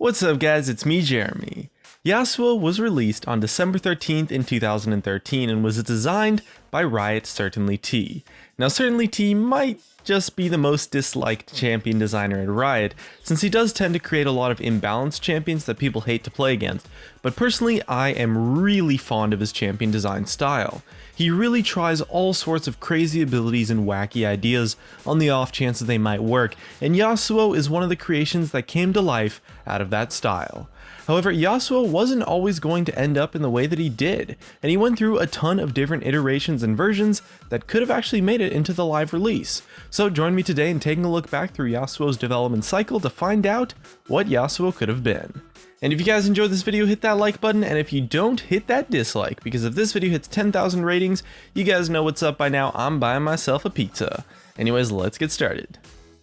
What's up guys, it's me Jeremy. Yasuo was released on December 13th in 2013 and was designed by Riot Certainly T. Now Certainly T might just be the most disliked champion designer at Riot, since he does tend to create a lot of imbalanced champions that people hate to play against, but personally I am really fond of his champion design style. He really tries all sorts of crazy abilities and wacky ideas on the off chance that they might work, and Yasuo is one of the creations that came to life out of that style. However, Yasuo wasn't always going to end up in the way that he did, and he went through a ton of different iterations and versions that could have actually made it into the live release. So join me today in taking a look back through Yasuo's development cycle to find out what Yasuo could have been. And if you guys enjoyed this video, hit that like button, and if you don't, hit that dislike, because if this video hits 10,000 ratings, you guys know what's up by now, I'm buying myself a pizza. Anyways, let's get started.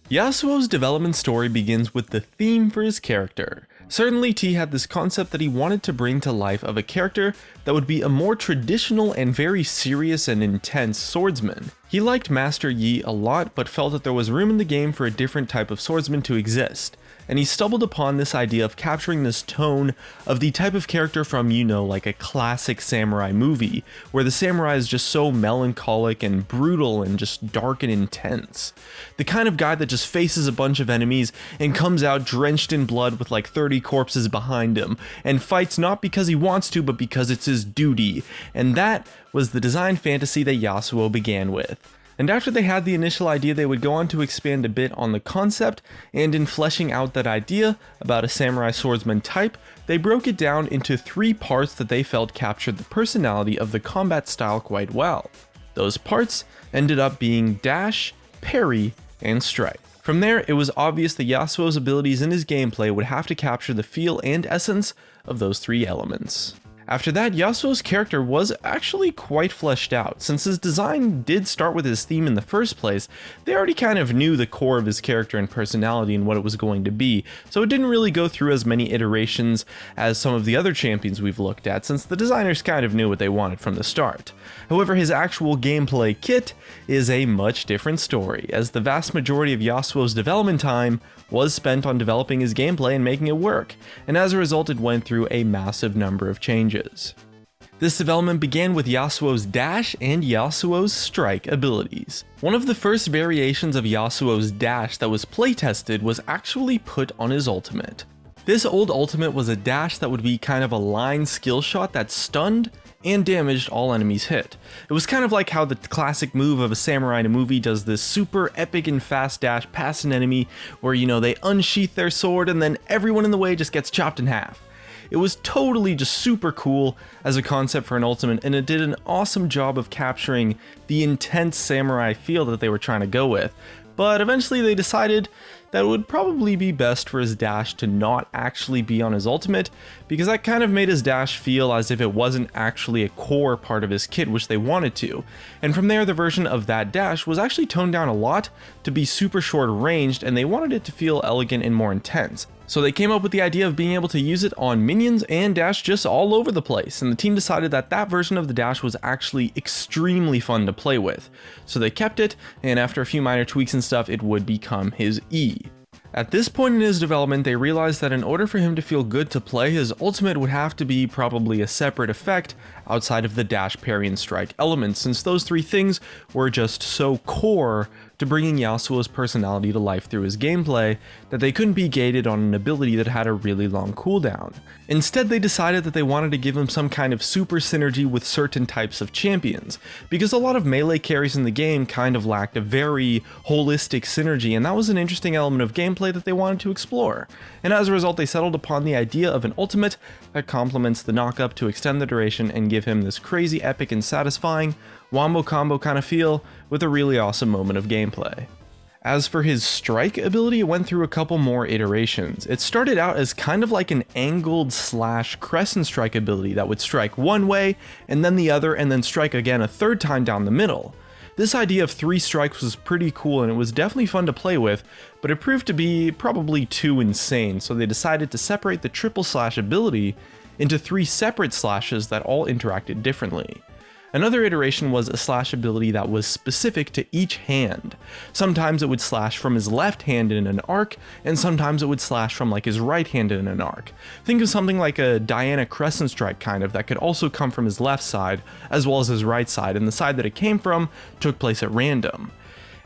Yasuo's development story begins with the theme for his character. Certainly T had this concept that he wanted to bring to life of a character that would be a more traditional and very serious and intense swordsman. He liked Master Yi a lot, but felt that there was room in the game for a different type of swordsman to exist. And he stumbled upon this idea of capturing this tone of the type of character from, like a classic samurai movie, where the samurai is just so melancholic and brutal and just dark and intense. The kind of guy that just faces a bunch of enemies and comes out drenched in blood with like 30 corpses behind him, and fights not because he wants to, but because it's his duty. And that was the design fantasy that Yasuo began with. And after they had the initial idea, they would go on to expand a bit on the concept, and in fleshing out that idea about a samurai swordsman type, they broke it down into 3 parts that they felt captured the personality of the combat style quite well. Those parts ended up being dash, parry, and strike. From there, it was obvious that Yasuo's abilities in his gameplay would have to capture the feel and essence of those 3 elements. After that, Yasuo's character was actually quite fleshed out. Since his design did start with his theme in the first place, they already kind of knew the core of his character and personality and what it was going to be, so it didn't really go through as many iterations as some of the other champions we've looked at, since the designers kind of knew what they wanted from the start. However, his actual gameplay kit is a much different story, as the vast majority of Yasuo's development time was spent on developing his gameplay and making it work, and as a result it went through a massive number of changes. This development began with Yasuo's dash and Yasuo's strike abilities. One of the first variations of Yasuo's dash that was playtested was actually put on his ultimate. This old ultimate was a dash that would be kind of a line skill shot that stunned and damaged all enemies hit. It was kind of like how the classic move of a samurai in a movie does this super epic and fast dash past an enemy where they unsheath their sword and then everyone in the way just gets chopped in half. It was totally just super cool as a concept for an ultimate, and it did an awesome job of capturing the intense samurai feel that they were trying to go with. But eventually they decided that it would probably be best for his dash to not actually be on his ultimate, because that kind of made his dash feel as if it wasn't actually a core part of his kit, which they wanted to. And from there, the version of that dash was actually toned down a lot to be super short ranged, and they wanted it to feel elegant and more intense. So they came up with the idea of being able to use it on minions and dash just all over the place, and the team decided that that version of the dash was actually extremely fun to play with. So they kept it, and after a few minor tweaks and stuff, it would become his E. At this point in his development, they realized that in order for him to feel good to play, his ultimate would have to be probably a separate effect outside of the dash, parry, and strike elements, since those 3 things were just so core to bringing Yasuo's personality to life through his gameplay that they couldn't be gated on an ability that had a really long cooldown. Instead, they decided that they wanted to give him some kind of super synergy with certain types of champions, because a lot of melee carries in the game kind of lacked a very holistic synergy, and that was an interesting element of gameplay that they wanted to explore. And as a result, they settled upon the idea of an ultimate that complements the knockup to extend the duration and give him this crazy epic and satisfying Wombo combo kind of feel with a really awesome moment of gameplay. As for his strike ability, it went through a couple more iterations. It started out as kind of like an angled / crescent strike ability that would strike one way and then the other and then strike again a 3rd time down the middle. This idea of 3 strikes was pretty cool and it was definitely fun to play with, but it proved to be probably too insane, so they decided to separate the triple slash ability into 3 separate slashes that all interacted differently. Another iteration was a slash ability that was specific to each hand. Sometimes it would slash from his left hand in an arc, and sometimes it would slash from like his right hand in an arc. Think of something like a Diana Crescent Strike kind of that could also come from his left side as well as his right side, and the side that it came from took place at random.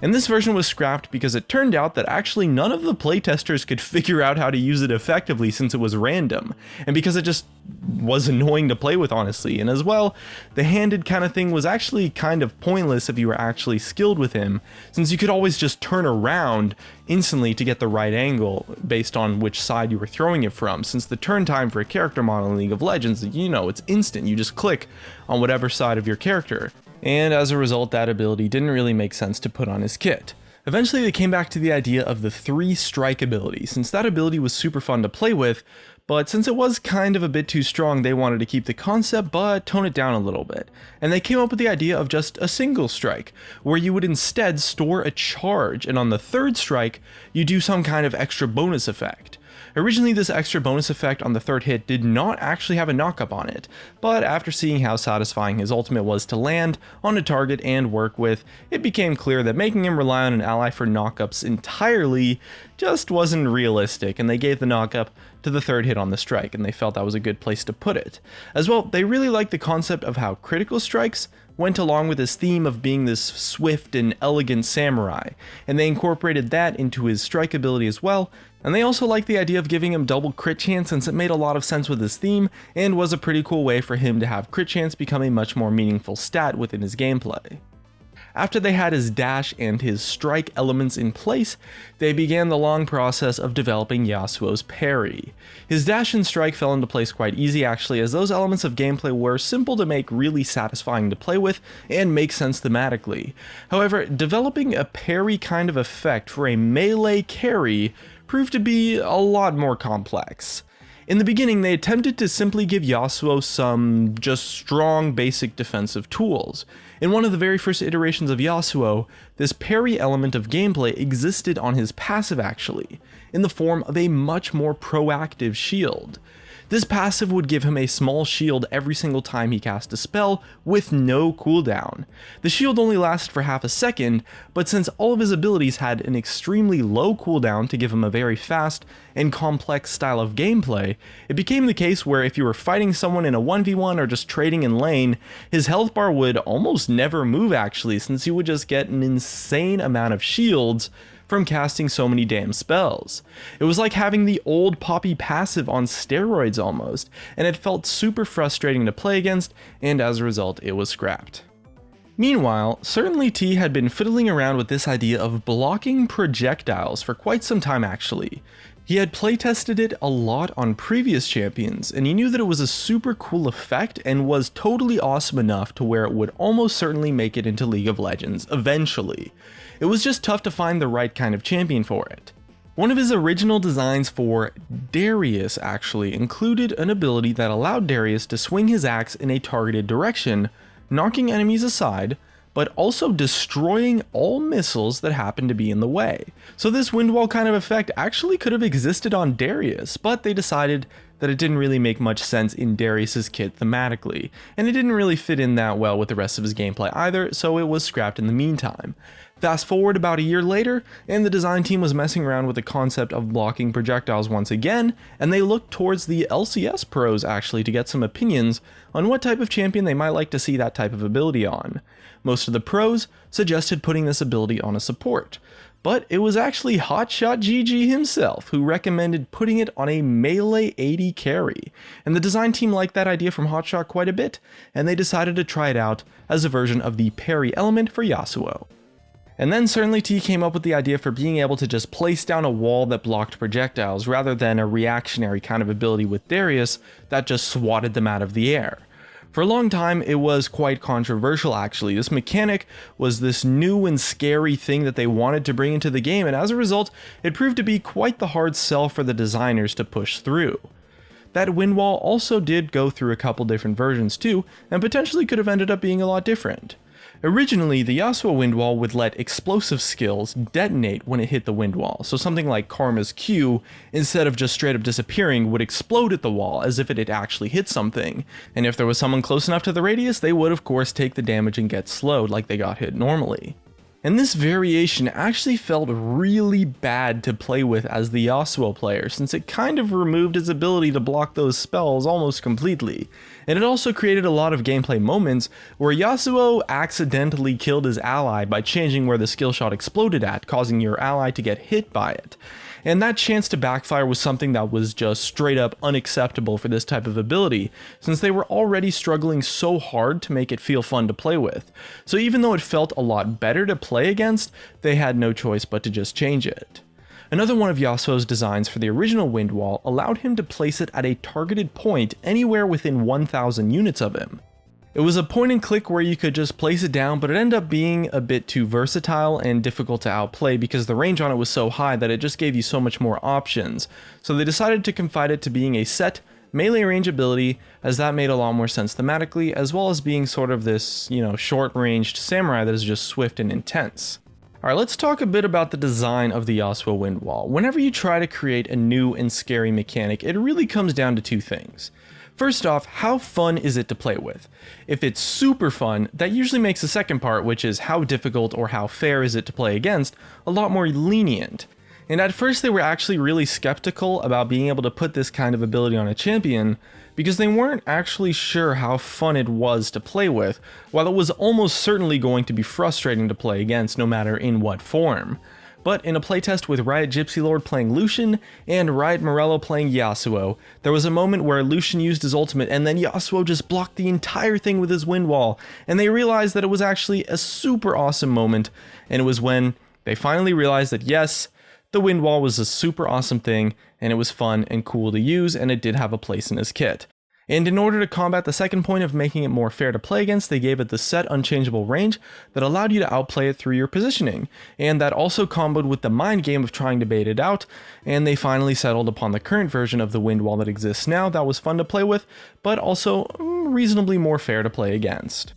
And this version was scrapped because it turned out that actually none of the playtesters could figure out how to use it effectively since it was random, and because it just was annoying to play with, honestly. And as well, the handed kind of thing was actually kind of pointless if you were actually skilled with him, since you could always just turn around instantly to get the right angle based on which side you were throwing it from, since the turn time for a character model in League of Legends, it's instant. You just click on whatever side of your character. And as a result, that ability didn't really make sense to put on his kit. Eventually they came back to the idea of the 3 strike ability, since that ability was super fun to play with, but since it was kind of a bit too strong, they wanted to keep the concept but tone it down a little bit. And they came up with the idea of just a single strike, where you would instead store a charge, and on the 3rd strike, you do some kind of extra bonus effect. Originally, this extra bonus effect on the 3rd hit did not actually have a knockup on it, but after seeing how satisfying his ultimate was to land on a target and work with, it became clear that making him rely on an ally for knockups entirely just wasn't realistic, and they gave the knockup to the 3rd hit on the strike, and they felt that was a good place to put it. As well, they really liked the concept of how critical strikes went along with his theme of being this swift and elegant samurai, and they incorporated that into his strike ability as well. And they also liked the idea of giving him double crit chance, since it made a lot of sense with his theme and was a pretty cool way for him to have crit chance become a much more meaningful stat within his gameplay. After they had his dash and his strike elements in place, they began the long process of developing Yasuo's parry. His dash and strike fell into place quite easy actually, as those elements of gameplay were simple to make really satisfying to play with and make sense thematically. However, developing a parry kind of effect for a melee carry proved to be a lot more complex. In the beginning, they attempted to simply give Yasuo some just strong basic defensive tools. In one of the very first iterations of Yasuo, this parry element of gameplay existed on his passive actually, in the form of a much more proactive shield. This passive would give him a small shield every single time he cast a spell with no cooldown. The shield only lasted for half a second, but since all of his abilities had an extremely low cooldown to give him a very fast and complex style of gameplay, it became the case where if you were fighting someone in a 1v1 or just trading in lane, his health bar would almost never move actually, since you would just get an insane amount of shields from casting so many damn spells. It was like having the old Poppy passive on steroids almost, and it felt super frustrating to play against, and as a result it was scrapped. Meanwhile, Certainly T had been fiddling around with this idea of blocking projectiles for quite some time actually. He had playtested it a lot on previous champions, and he knew that it was a super cool effect and was totally awesome enough to where it would almost certainly make it into League of Legends eventually. It was just tough to find the right kind of champion for it. One of his original designs for Darius actually included an ability that allowed Darius to swing his axe in a targeted direction, knocking enemies aside, but also destroying all missiles that happened to be in the way. So this wind wall kind of effect actually could have existed on Darius, but they decided that it didn't really make much sense in Darius's kit thematically, and it didn't really fit in that well with the rest of his gameplay either, so it was scrapped in the meantime. Fast forward about a year later, and the design team was messing around with the concept of blocking projectiles once again, and they looked towards the LCS pros actually to get some opinions on what type of champion they might like to see that type of ability on. Most of the pros suggested putting this ability on a support, but it was actually Hotshot GG himself who recommended putting it on a melee AD carry, and the design team liked that idea from Hotshot quite a bit, and they decided to try it out as a version of the parry element for Yasuo. And then Certainly T came up with the idea for being able to just place down a wall that blocked projectiles rather than a reactionary kind of ability with Darius that just swatted them out of the air. For a long time, it was quite controversial actually. This mechanic was this new and scary thing that they wanted to bring into the game, and as a result, it proved to be quite the hard sell for the designers to push through. That wind wall also did go through a couple different versions too, and potentially could have ended up being a lot different. Originally, the Yasuo wind wall would let explosive skills detonate when it hit the wind wall, so something like Karma's Q, instead of just straight up disappearing, would explode at the wall as if it had actually hit something, and if there was someone close enough to the radius, they would of course take the damage and get slowed like they got hit normally. And this variation actually felt really bad to play with as the Yasuo player, since it kind of removed his ability to block those spells almost completely. And it also created a lot of gameplay moments where Yasuo accidentally killed his ally by changing where the skill shot exploded at, causing your ally to get hit by it. And that chance to backfire was something that was just straight up unacceptable for this type of ability, since they were already struggling so hard to make it feel fun to play with. So even though it felt a lot better to play against, they had no choice but to just change it. Another one of Yasuo's designs for the original wind wall allowed him to place it at a targeted point anywhere within 1,000 units of him. It was a point and click where you could just place it down, but it ended up being a bit too versatile and difficult to outplay because the range on it was so high that it just gave you so much more options. So they decided to confide it to being a set melee range ability, as that made a lot more sense thematically, as well as being sort of this, short-ranged samurai that is just swift and intense. Alright, let's talk a bit about the design of the Yasuo wind wall. Whenever you try to create a new and scary mechanic, it really comes down to two things. First off, how fun is it to play with? If it's super fun, that usually makes the second part, which is how difficult or how fair is it to play against, a lot more lenient. And at first they were actually really skeptical about being able to put this kind of ability on a champion, because they weren't actually sure how fun it was to play with, while it was almost certainly going to be frustrating to play against no matter in what form. But in a playtest with Riot Gypsy Lord playing Lucian and Riot Morello playing Yasuo, there was a moment where Lucian used his ultimate and then Yasuo just blocked the entire thing with his wind wall, and they realized that it was actually a super awesome moment, and it was when they finally realized that yes, the wind wall was a super awesome thing, and it was fun and cool to use, and it did have a place in his kit. And in order to combat the second point of making it more fair to play against, they gave it the set unchangeable range that allowed you to outplay it through your positioning, and that also comboed with the mind game of trying to bait it out, and they finally settled upon the current version of the wind wall that exists now that was fun to play with, but also reasonably more fair to play against.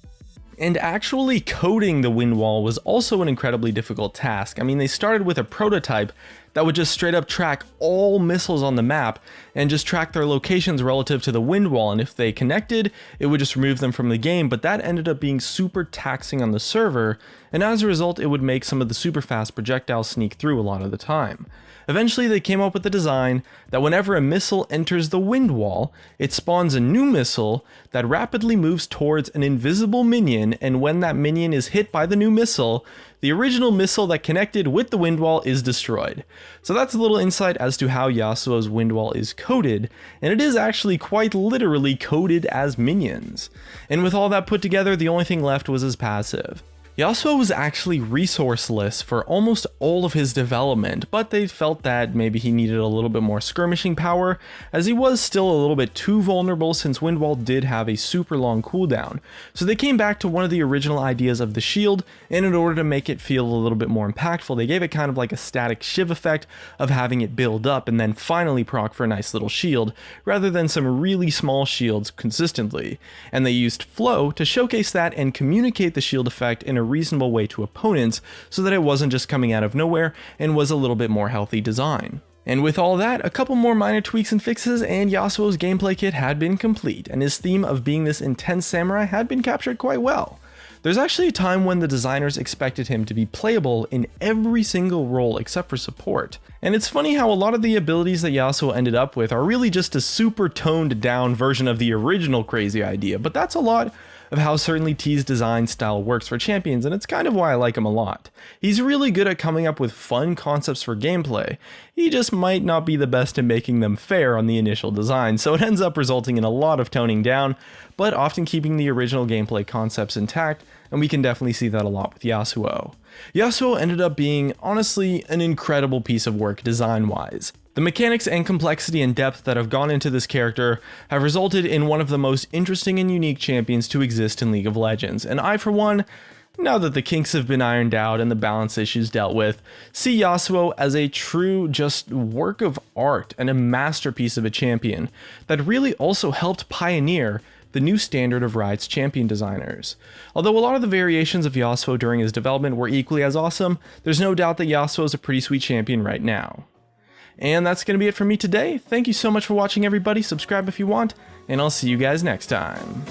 And actually coding the wind wall was also an incredibly difficult task. I mean, they started with a prototype that would just straight up track all missiles on the map and just track their locations relative to the wind wall, and if they connected, it would just remove them from the game, but that ended up being super taxing on the server, and as a result, it would make some of the super fast projectiles sneak through a lot of the time. Eventually, they came up with the design that whenever a missile enters the wind wall, it spawns a new missile that rapidly moves towards an invisible minion, and when that minion is hit by the new missile, the original missile that connected with the wind wall is destroyed. So that's a little insight as to how Yasuo's wind wall is coded, and it is actually quite literally coded as minions. And with all that put together, the only thing left was his passive. Yasuo was actually resourceless for almost all of his development, but they felt that maybe he needed a little bit more skirmishing power, as he was still a little bit too vulnerable since Windwall did have a super long cooldown. So they came back to one of the original ideas of the shield, and in order to make it feel a little bit more impactful, they gave it kind of like a static shiv effect of having it build up and then finally proc for a nice little shield, rather than some really small shields consistently. And they used flow to showcase that and communicate the shield effect in a reasonable way to opponents so that it wasn't just coming out of nowhere and was a little bit more healthy design. And with all that, a couple more minor tweaks and fixes and Yasuo's gameplay kit had been complete, and his theme of being this intense samurai had been captured quite well. There's actually a time when the designers expected him to be playable in every single role except for support. And it's funny how a lot of the abilities that Yasuo ended up with are really just a super toned down version of the original crazy idea, but that's a lot of how Certainly T's design style works for champions, and it's kind of why I like him a lot. He's really good at coming up with fun concepts for gameplay. He just might not be the best at making them fair on the initial design, so it ends up resulting in a lot of toning down, but often keeping the original gameplay concepts intact, and we can definitely see that a lot with Yasuo. Yasuo ended up being, honestly, an incredible piece of work design-wise. The mechanics and complexity and depth that have gone into this character have resulted in one of the most interesting and unique champions to exist in League of Legends, and I, for one, now that the kinks have been ironed out and the balance issues dealt with, see Yasuo as a true just work of art and a masterpiece of a champion that really also helped pioneer the new standard of Riot's champion designers. Although a lot of the variations of Yasuo during his development were equally as awesome, there's no doubt that Yasuo is a pretty sweet champion right now. And that's going to be it for me today. Thank you so much for watching, everybody. Subscribe if you want, and I'll see you guys next time.